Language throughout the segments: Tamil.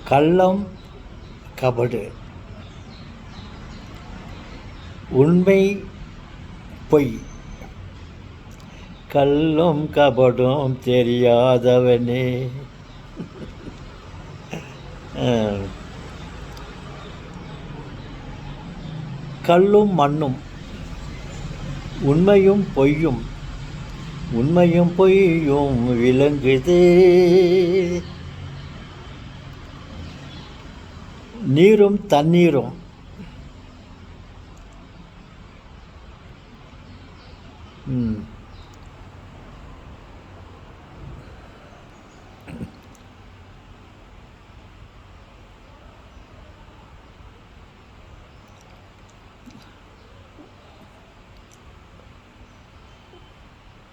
கள்ளம் கபடு, உண்மை பொய், கள்ளும் கபடும் தெரியாதவனே. கல்லும் மண்ணும், உண்மையும் பொய்யும், உண்மையும் பொய்யும் விளங்குதே. நீரும் தண்ணீரும்,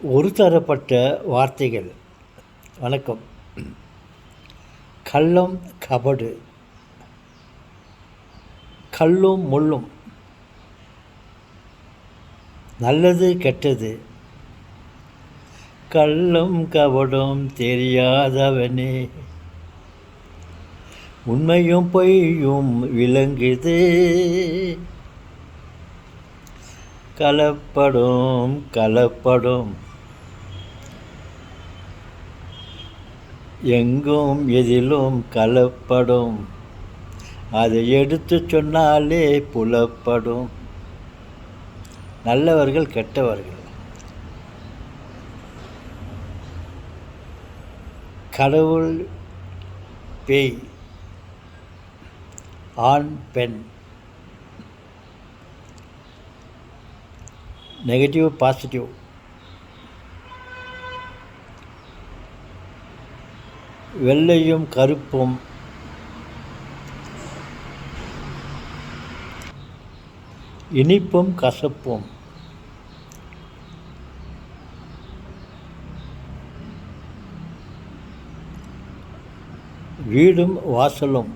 ஒரு தரப்பட்ட வார்த்தைகள். வணக்கம். கள்ளம் கபடு, கல்லும் முள்ளும், நல்லது கெட்டது, கள்ளும் கபடும் தெரியாதவனே, உண்மையும் பொய்யும் விளங்குது, கலப்படும் கலப்படும் எங்கும் எதிலும் கலப்படும், அதை எடுத்து சொன்னாலே புலப்படும். நல்லவர்கள் கெட்டவர்கள், கடவுள் பேய், ஆண் பெண், நெகட்டிவ் பாசிட்டிவ், வெள்ளையும் கருப்பும், இனிப்பும் கசப்பும், வீடும் வாசலும்,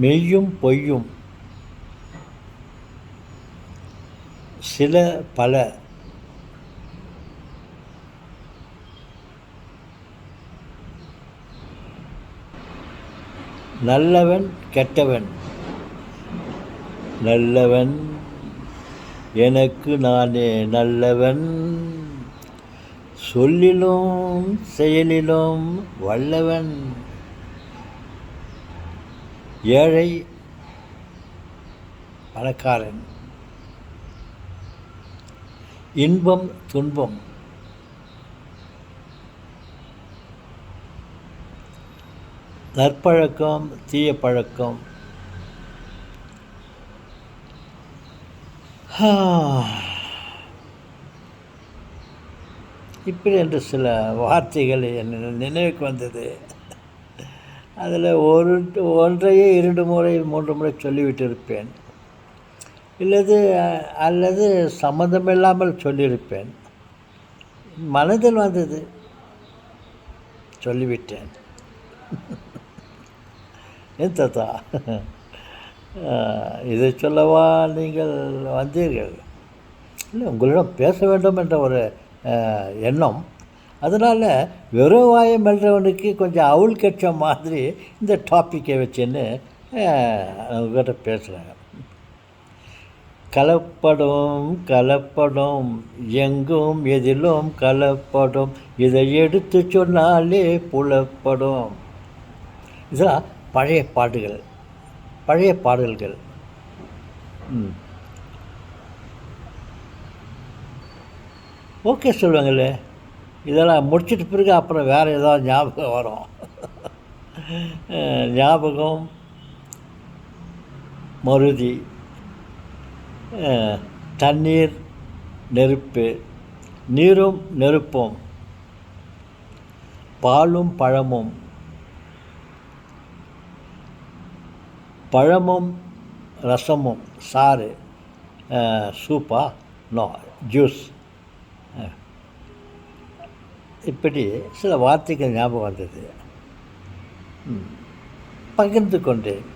மெய்யும் பொய்யும், சில பல, நல்லவன் கெட்டவன், நல்லவன் எனக்கு நானே நல்லவன், சொல்லிலும் செயலிலும் வல்லவன், ஏழை பணக்காரன், இன்பம் துன்பம், நற்பழக்கம் தீய பழக்கம். இப்படி என்று சில வார்த்தைகள் என் நினைவுக்கு வந்தது. அதில் ஒன்றையே 2 முறை 3 முறை சொல்லிவிட்டு இருப்பேன், அல்லது சம்மந்தமில்லாமல் சொல்லியிருப்பேன். மனதில் வந்தது, சொல்லிவிட்டேன். ஏன் தாத்தா இதை சொல்லவா நீங்கள் வந்தீர்கள்? இல்லை, உங்களிடம் பேச வேண்டும் என்ற ஒரு எண்ணம். அதனால் வெறும் வாயம் மெல்றவனுக்கு கொஞ்சம் அவுள் கட்ச மாதிரி இந்த டாப்பிக்கை வச்சுன்னு அவங்ககிட்ட பேசுகிறாங்க. கலப்படும் கலப்படும் எங்கும் எதிலும் கலப்படும், இதை எடுத்து சொன்னாலே புலப்படும். இதெல்லாம் பழைய பாடல்கள். ஓகே சொல்லுவாங்களே, இதெல்லாம் முடிச்சிட்டு பிறகு அப்புறம் வேறு ஏதாவது ஞாபகம் வரும். ஞாபகம் மருதி, தண்ணீர் நெருப்பு, நீரும் நெருப்பும், பாலும் பழமும், பழமும் ரசமும், சாறு, சூப்பா நோ ஜூஸ். இப்படி சில வார்த்தைகள் ஞாபகம் வந்தது, பகிர்ந்து கொண்டேன்.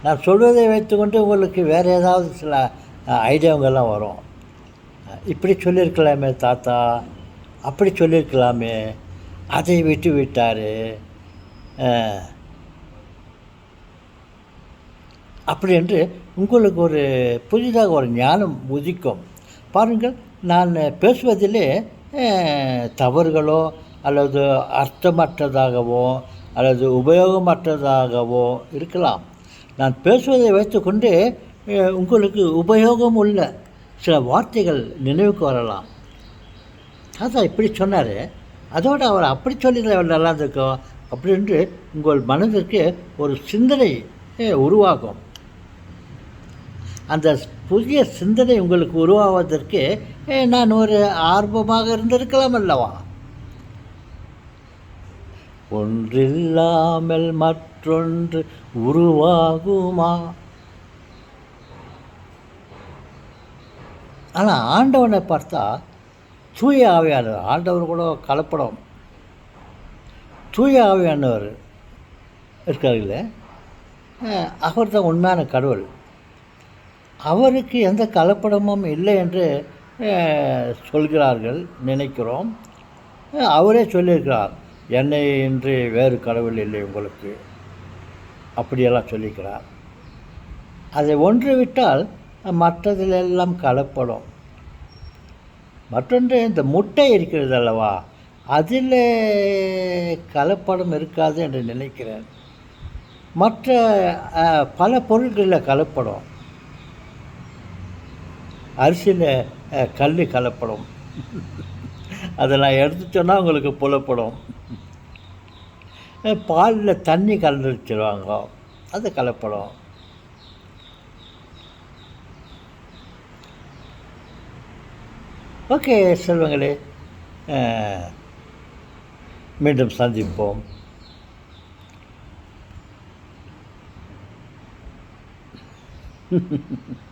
நான் சொல்வதை வைத்துக்கொண்டு உங்களுக்கு வேறு ஏதாவது சில ஐடியாவங்கள்லாம் வரும். இப்படி சொல்லியிருக்கலாமே தாத்தா அப்படி சொல்லியிருக்கலாமே, அதை விட்டு விட்டார். அப்படி என்று உங்களுக்கு ஒரு புதிதாக ஒரு ஞானம் உதிக்கும். பாருங்கள், நான் பேசுவதிலே தவறுகளோ அல்லது அர்த்தமற்றதாகவோ அல்லது உபயோகமற்றதாகவோ இருக்கலாம். நான் பேசுவதை வைத்துக்கொண்டு உங்களுக்கு உபயோகம் உள்ள சில வார்த்தைகள் நினைவுக்கு வரலாம். அதான் இப்படி சொன்னார், அதோடு அவர் அப்படி சொல்லியிருந்தால் நல்லா இருந்திருக்கும் அப்படின்ட்டு உங்கள் மனதிற்கு ஒரு சிந்தனை உருவாகும். அந்த புதிய சிந்தனை உங்களுக்கு உருவாவதற்கு நான் ஒரு ஆர்வமாக இருந்திருக்கலாம் அல்லவா? ஒன்றில்லாமல் மற்றொன்று உருவாகுமா? ஆனால் ஆண்டவனை பார்த்தா தூய ஆவியானவர், ஆண்டவர் கூட கலப்படம், தூய ஆவியானவர் இருக்கார்களே, அவர் தான் உண்மையான கடவுள். அவருக்கு எந்த கலப்படமும் இல்லை என்று சொல்கிறார்கள், நினைக்கிறோம். அவரே சொல்லியிருக்கிறார், என்னை இன்றி வேறு கடவுள் இல்லை உங்களுக்கு, அப்படியெல்லாம் சொல்லிக்கிறார். அதை ஒன்று விட்டால் மற்றதிலெல்லாம் கலப்படம். மற்றொன்று, இந்த முட்டை இருக்கிறது அல்லவா, அதில் கலப்படம் இருக்காது என்று நினைக்கிறேன். மற்ற பல பொருட்களில் கலப்படம், அரிசியில் கல் கலப்படம், அதெல்லாம் எடுத்து சொன்னால் உங்களுக்கு புலப்படும். பாலில் தண்ணி கலந்து வச்சுருவாங்க, அது கலப்படம். ஓகே செல்வங்களே, மீண்டும் சந்திப்போம்.